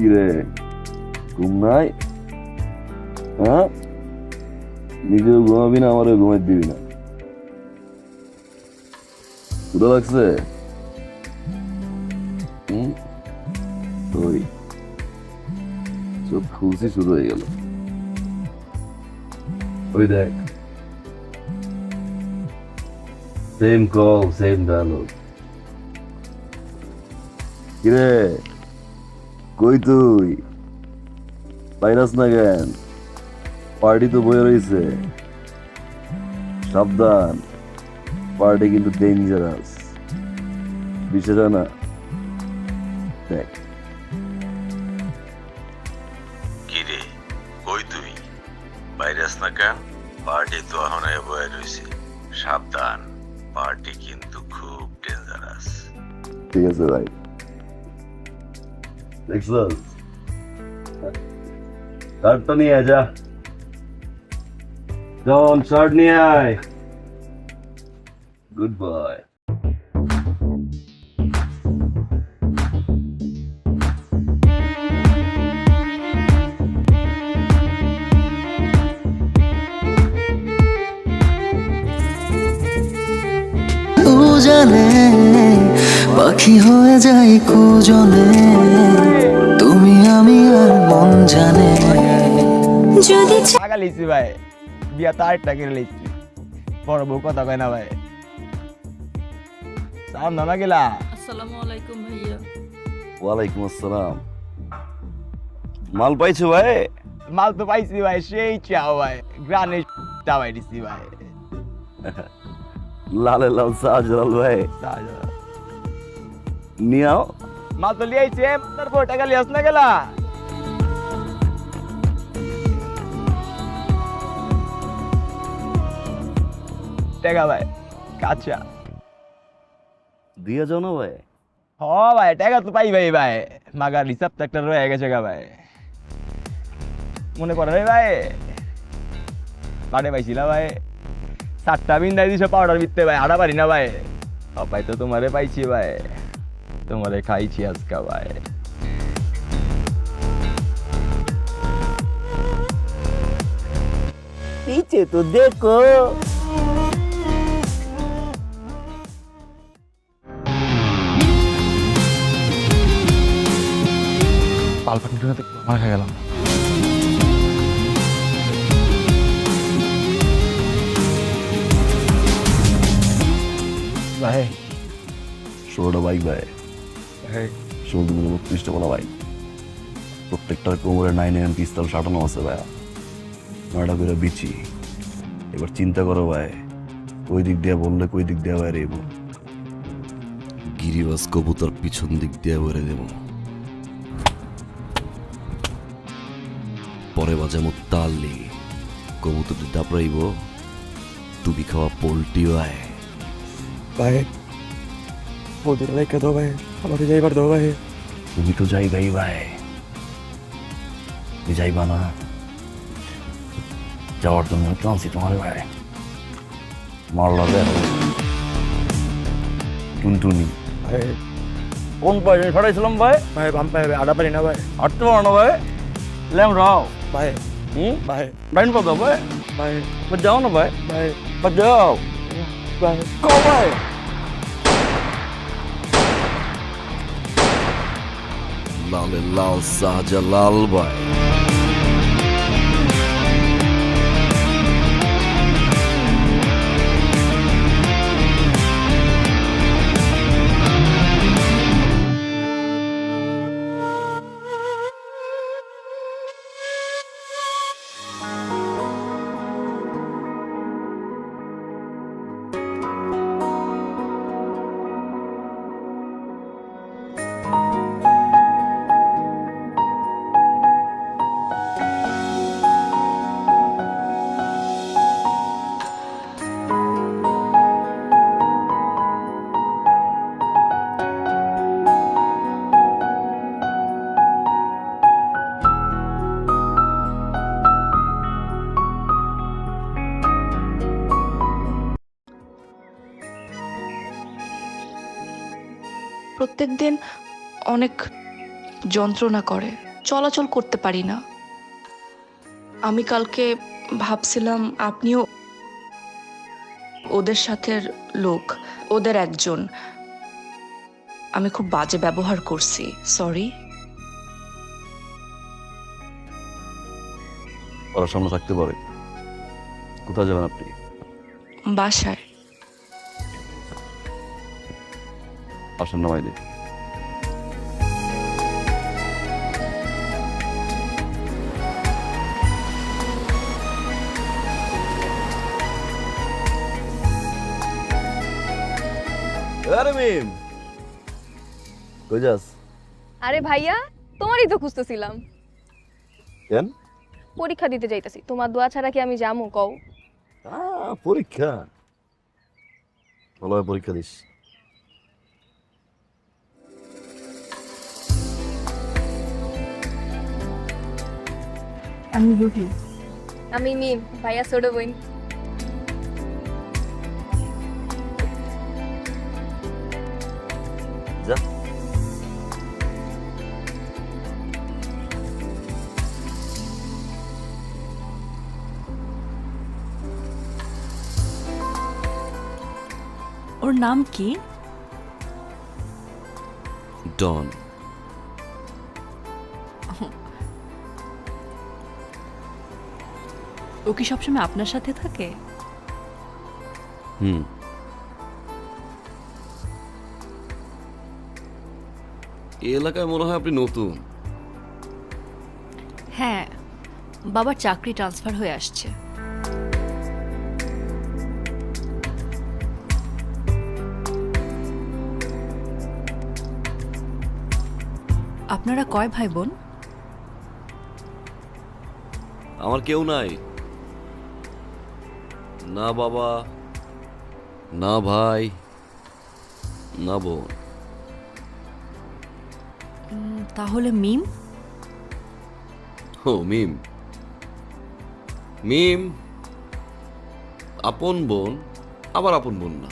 কিরে ঘুম নাই? হ্যাঁ, নিজেও ঘুমাবি না, আমারও ঘুমাই দিবি না। ক্ষুধা লাগছে? ওই চোখ খুলছি শুরু হয়ে গেল। ওই দেখ, সেম কল সেম ডায়লগ। কিরে কই তুই? ভাইরাস না কেন? পার্টি তো বয়ে রয়েছে, সাবধান, পার্টি কিন্তু ডেঞ্জারাস, বিষয়টা না। দেখ কিরে কই তুই? ভাইরাস না কেন? পার্টি তো এখন বয়ে রয়েছে, সাবধান, পার্টি কিন্তু খুব ডেঞ্জারাস। ঠিক আছে ভাই, দেখছস? শার্টটা নিয়ে আয়, যা জন, শার্ট নিয়ে আয়। Good boy. জানে পাখি হয়ে যাই কুজনে, তুমি আমি আর মন জানে। যদি টাকা লিখছি ভাই, বিয়া তো আরেকটা করে লিখছি। বড় বউ কথা কয় না ভাই। সালাম না গেলা। আসসালামু আলাইকুম ভাইয়া। ওয়ালাইকুম আসসালাম। মাল পাইছো ভাই? মাল তো পাইছি ভাই, সেই চাও ভাই, গ্রানে টাবাই দিছি ভাই। লালে লাল শাহজালাল ভাই, নিয়ে আও। মাল তো লিয়াইছি, তারপর টাকা লিয়াস না গেলা। টাকা ভাই কাঁচা দিয়ে যাও না ভাই। হ ভাই, টাকা তো পাই ভাই। ভাই মাগার হিসাব তো একটা রয়ে গেছে গা ভাই, মনে করে নাই ভাই? বাড়ে পাইছিলা ভাই, 7টা বিন্দাই দিছো পাউডার বিততে ভাই, আড়া পারি না ভাই। সবাই তো তোমারে পাইছি ভাই, তোমারে খাইছি আজকা ভাই। পিছে তো দেখো। পালপাটি মার খা গেলাম। ভাই ষোলোটা বাইক ভাই, ভাই 16-32টা বলা বাইক, প্রত্যেকটার কোমরে 9mm পিস্তল সাটানো আছে ভাই, 9টা করে বিচি। এবার চিন্তা করো ভাই, ওই দিক দিয়ে বললে কই দিক দিয়ে বাইরে এবো। গিরিবাজ কবুতর পিছন দিক দিয়ে বেড়ে দেব, পরে বাজামো তালি, কবুতরটি দাপড়াইব, টুপি খাওয়া পোল্ট্রি ভাই। ভাই ওদের লাইকা দাও ভাই, আমাকে যাইবার দাও ভাই। তুমি তো যাইবাই ভাই, তুমি যাইবা না? যাওয়ার জন্য তো আনছি তোমার ভাই। মারলা দেখ টুনটুনি। ভাই কোন পয়সা ফাটাইছিলাম ভাই? ভাই বাম পাই আড়া পারি না ভাই। হাঁটতে পারো না ভাই? ল্যাম রাও ভাই ভাই বাইন পাতো ভাই? ভাই যাও না ভাই, ভাই যাও ভাই কো ভাই। লালে লাল শাহজালাল ভাই। প্রত্যেকদিন অনেক যন্ত্রণা করে, চলাচল করতে পারি না। আমি কালকে ভাবছিলাম আপনিও ওদের সাথে লোক, ওদের একজন। আমি খুব বাজে ব্যবহার করছি, সরি। ওরা সামনে থাকতে পারে। কোথায় যাবেন আপনি? বাসায়। আসেন নামাই দিই। আরে মিম, কই যাস? আরে ভাইয়া, তোমারই তো খুঁজতেছিলাম। কেন? পরীক্ষা দিতে যাইতাছি, তোমার দোয়া ছাড়া কি আমি যামু কও? পরীক্ষা? ভালোভাবে পরীক্ষা দিস। আমি রুহি। আমি মিম, ভাইয়া ছোট বোন। যা। ওর নাম কি? ডন। ও কি সবসময় আপনার সাথে থাকে? হুম। এই এলাকায় মনে হয় আপনি নতুন। হ্যাঁ, বাবার চাকরি ট্রান্সফার হয়ে আসছে। আপনারা কয় ভাই বোন? আমার কেউ নাই, না বাবা, না ভাই, না বোন। তাহলে মিম? ও মিম। মিম আপন বোন, আবার আপন বোন না।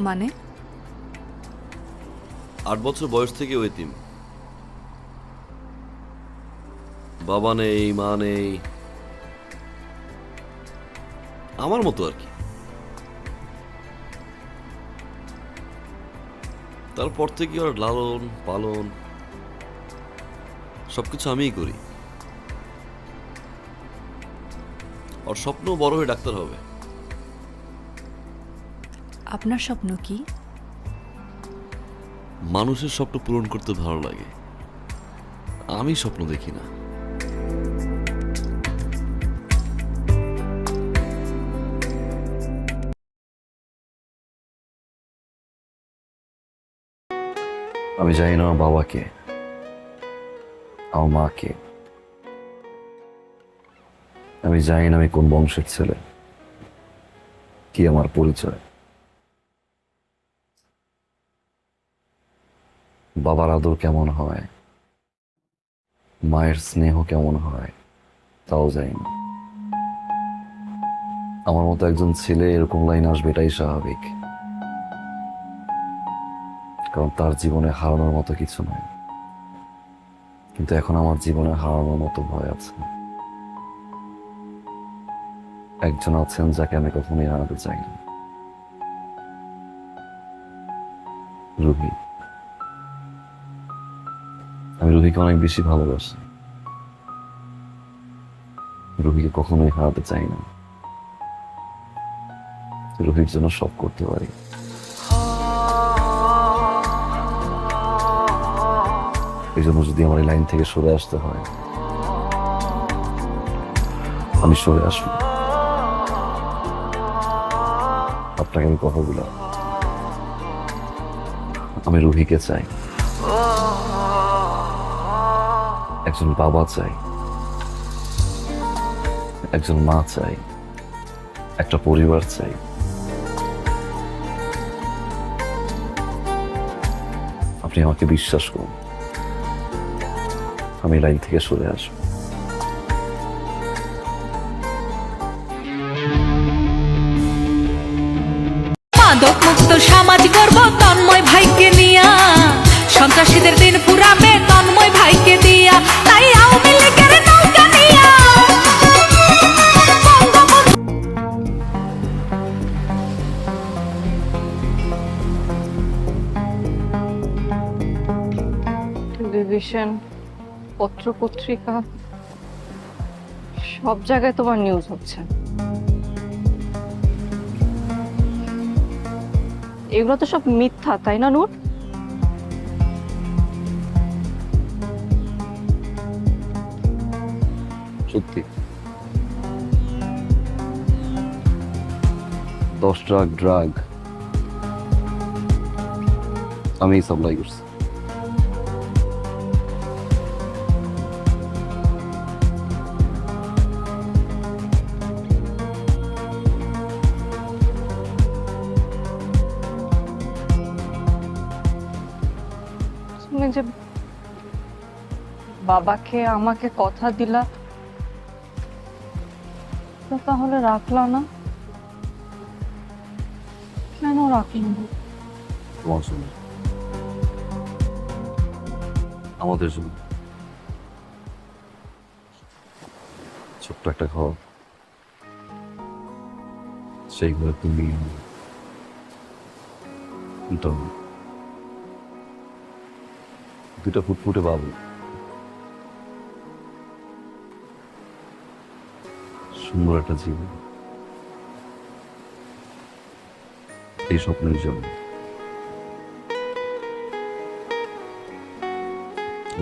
মানে? 8 বছর বয়স থেকে এতিম। বাবা নেই, মা নেই, আমার মতো আর কি। তারপর থেকে ওর লালন পালন সবকিছু আমিই করি। ওর স্বপ্ন বড় হয়ে ডাক্তার হবে। আপনার স্বপ্ন কি? মানুষের স্বপ্ন পূরণ করতে ভালো লাগে, আমি স্বপ্ন দেখি না। আমি জানি না আমার বাবাকে, আমার মাকে। আমি জানি না আমি কোন বংশের ছেলে, কি আমার পরিচয়। বাবার আদর কেমন হয়, মায়ের স্নেহ কেমন হয়, তাও জানি না। আমার মতো একজন ছেলে এরকম লাইন আসবে এটাই স্বাভাবিক, কারণ তার জীবনে হারানোর মতো কিছু নাই। কিন্তু এখন আমার জীবনে হারানোর মতো ভয় আছে। একজন আছেন যাকে আমি কখনোই হারাতে চাই না, রুহি। আমি রুহিকে অনেক বেশি ভালোবাসি, রুহিকে কখনোই হারাতে চাই না। রুহির জন্য সব করতে পারি। এই জন্য যদি আমার এই লাইন থেকে সরে আসতে হয়, আমি সরে আসবো। আপনাকে আমি কথা দিলাম, আমি রুহিকে চাই, একজন বাবা চাই, একজন মা চাই, একটা পরিবার চাই। আপনি আমাকে বিশ্বাস করুন, আমি লাইন থেকে সরে আসবো। মাদক মুক্ত সমাজ গর্ব তন্ময় ভাইকে নিয়া সন্ত্রাসীদের দিন পুরাবে তন্ময় ভাইকে দিয়া, তাই আওয়ামী লীগের নৌকা নিয়া টেলিভিশন, পত্র পত্রিকা, সব জায়গায় তোমার নিউজ হচ্ছে। এগুলো তো সব মিথ্যা, তাই না নূর? সত্যি 10 ট্রাক ড্রাগ আমি সাপ্লাই করছি। তুমি যে বাবাকে আমাকে কথা দিলা, তো তাহলে রাখলা না? কেন রাখলাম? তোমার জন্য, আমাদের জন্য ছোট্ট একটা ঘর, সেই ঘরে তুমি দুটা ফুটফুটে বাবু, সুন্দর একটা জীবন। এই স্বপ্নের জন্য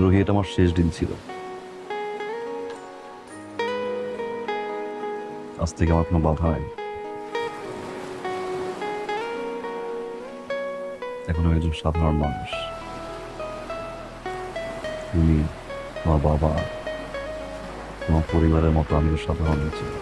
রোহি, এটা আমার শেষ দিন ছিল। আজ থেকে আমার কোনো বাধা নাই। এখন আমি একজন সাধারণ মানুষ। তুমি, তোমার বাবা, তোমার পরিবারের মতো আমিও সাধারণ ছিল।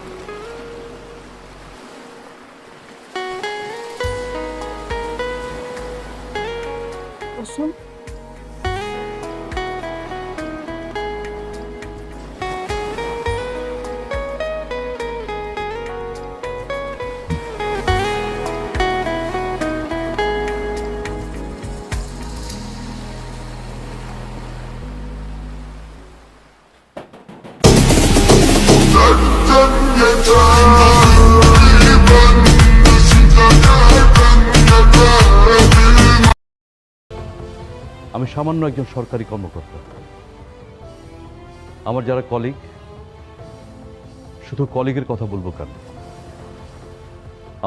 আমি সামান্য একজন সরকারি কর্মকর্তা। আমার যারা কলিগ, শুধু কলিগের কথা বলবো কেন,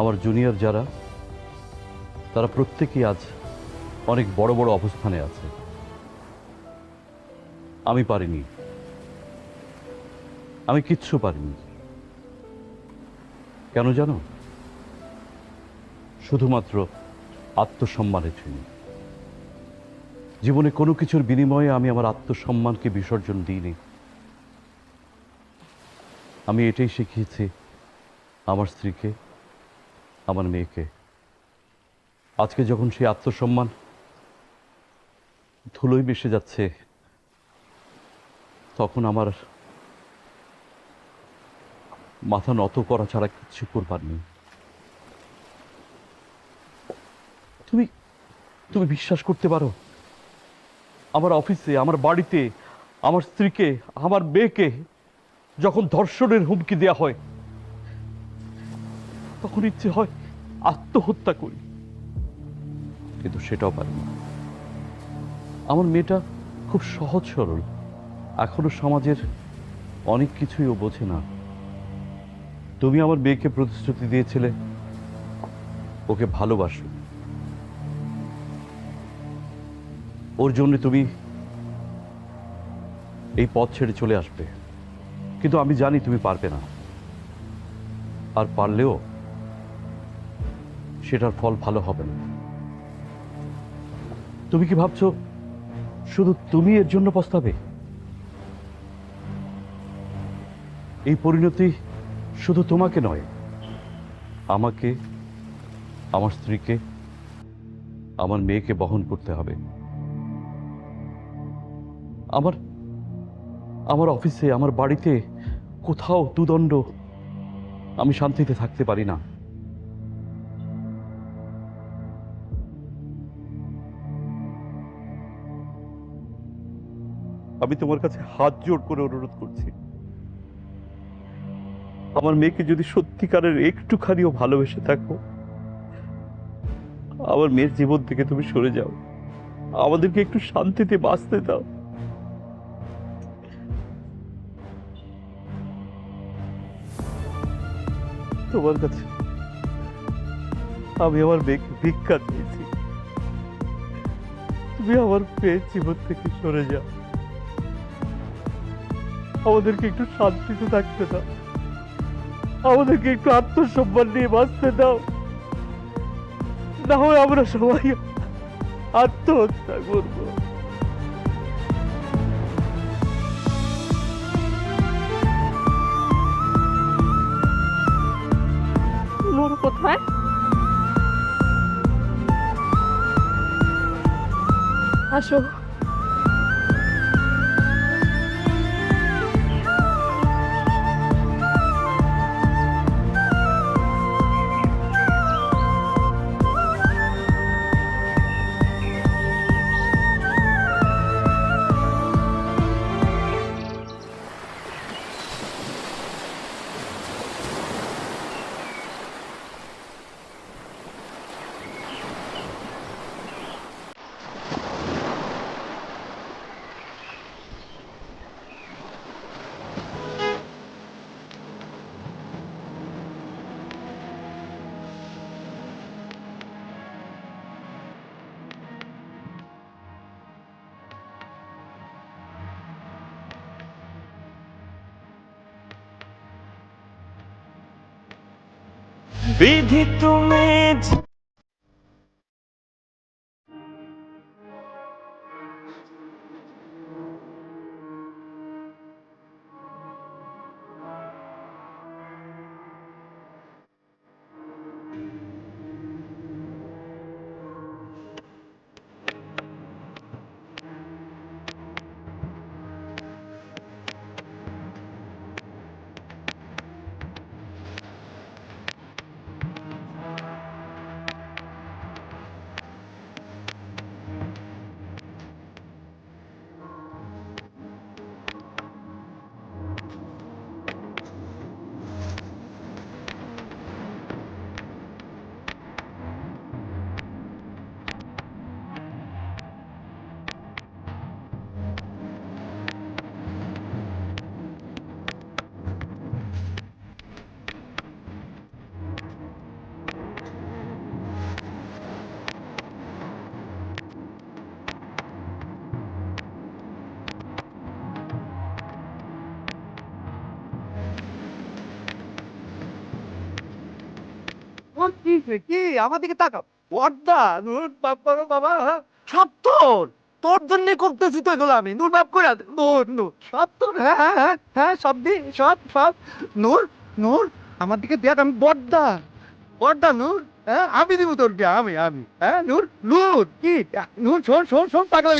আমার জুনিয়র যারা, তারা প্রত্যেকেই আজ অনেক বড় বড় অবস্থানে আছে। আমি পারিনি, আমি কিচ্ছু পারিনি। কেন জানো? শুধুমাত্র আত্মসম্মানের জন্য। জীবনে কোনো কিছুর বিনিময়ে আমি আমার আত্মসম্মানকে বিসর্জন দিইনি। আমি এটাই শিখিয়েছি আমার স্ত্রীকে, আমার মেয়েকে। আজকে যখন সেই আত্মসম্মান ধুলোয় মিশে যাচ্ছে, তখন আমার মাথা নত করা ছাড়া কিছু করবার নেই। তুমি তুমি বিশ্বাস করতে পারো, আমার অফিসে, আমার বাড়িতে, আমার স্ত্রীকে, আমার মেয়েকে যখন ধর্ষণের হুমকি দেওয়া হয়, তখন ইচ্ছে হয় আত্মহত্যা করি, কিন্তু সেটাও পারি না। আমার মেয়েটা খুব সহজ সরল, এখনো সমাজের অনেক কিছুই ও বোঝে না। তুমি আমার মেয়েকে প্রতিশ্রুতি দিয়েছিলে ওকে ভালোবাসো, ওর জন্য তুমি এই পথ ছেড়ে চলে আসবে, কিন্তু আমি জানি তুমি পারবে না। আর পারলেও সেটার ফল ভালো হবে না। তুমি কি ভাবছো শুধু তুমি এর জন্য পস্তাবে? এই পরিণতি শুধু তোমাকে নয়, আমাকে, আমার স্ত্রীকে, আমার মেয়েকে বহন করতে হবে। আমার অফিসে, আমার বাড়িতে কোথাও দুদণ্ড আমি শান্তিতে থাকতে পারি না। আমি তোমার কাছে হাত জোড় করে অনুরোধ করছি, আমার মেয়েকে যদি সত্যিকারের একটুখানিও ভালোবেসে থাকো, আমার মেয়ের জীবন থেকে তুমি সরে যাও, আমাদেরকে একটু শান্তিতে বাঁচতে দাও। তোমার কাছে আমি আমার মেয়েকে ভিক্ষা দিয়েছি, তুমি আমার মেয়ের জীবন থেকে সরে যাও, আমাদেরকে একটু শান্তিতে থাকতে দাও, আমাদেরকে একটু আত্মসম্মান নিয়ে বাঁচতে দাও, না হয় আমরা সবাই আত্মহত্যা করবো। নূর কোথায়? আসো। বিধি তুমি কি আমার দিকে তাকাও, পর্দা নূর বাবা বাবা, সব তোর, তোর জন্য করতেছি তো এগুলো আমি। নূর বাপ করে নূর নূর সব তোর, হ্যাঁ হ্যাঁ হ্যাঁ হ্যাঁ, সব দি সব সব। নূর নূর আমার দিকে দেখ, আমি বর্দা বর্দা নূর, হ্যাঁ আমি দিব তোর বিয়া, আমি হ্যাঁ নূর নূর কি নূর, শোন শোন শোন পাগলা